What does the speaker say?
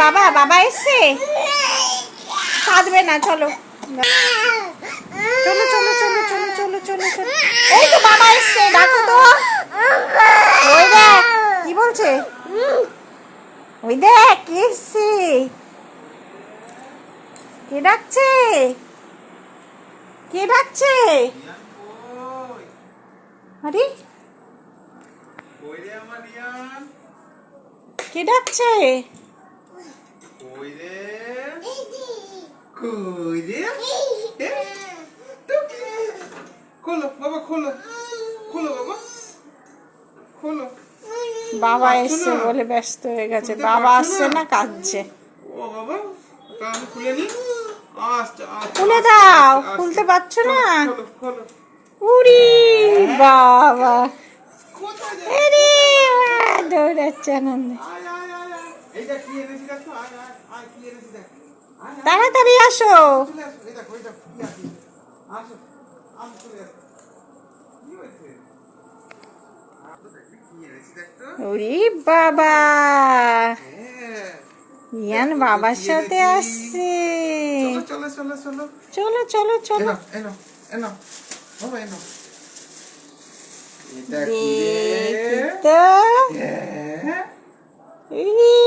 বাবা বাবা এসছে, কাঁদবে না, চলো চলো চলো চলো চলো চলো চলো চলো। এই তো বাবা এসছে, ডাকো তো। ওই দেখ কি বলছে, ওই দেখ কে এসছে, কে ডাকছে, কে ডাকছে? আরে কে ডাকছে? খোলো বাবা, খোলো খোলো বাবা, খোলো। বাবা এসছে বলে ব্যস্ত হয়ে গেছে, বাবা আসছে না, কাঁদছে। ও বাবা, আমি খুলে নি। আচ্ছা খুলে দাও, খুলতে পারছো না? খোলো খোলো। উড়ি বাবা, কোথায় আরে বাহ, দৌড়াচ্ছে আনন্দে। আয় আয় আয় আয়, এই দেখ কি এনেছি দেখো, আয় আয় আয়, কি এনেছি দেখ। আয় আয়, তাড়াতাড়ি আসো। চলে আসো, এই দেখো, এই দেখো কি আছে। আসো, আসো, চলে আসো। কি হয়েছে? কি এনেছি দেখ তো। উড়ি বাবা, হ্যাঁ, ইয়ান দেখো তো বাবার কি সাথে এনেছি। আসছে। চলো চলো চলো চলো। চলো চলো চলো, এনো এনো এনো বাবা, এনো। এটা কি রে? দেখি তো। হ্যাঁ। উড়ি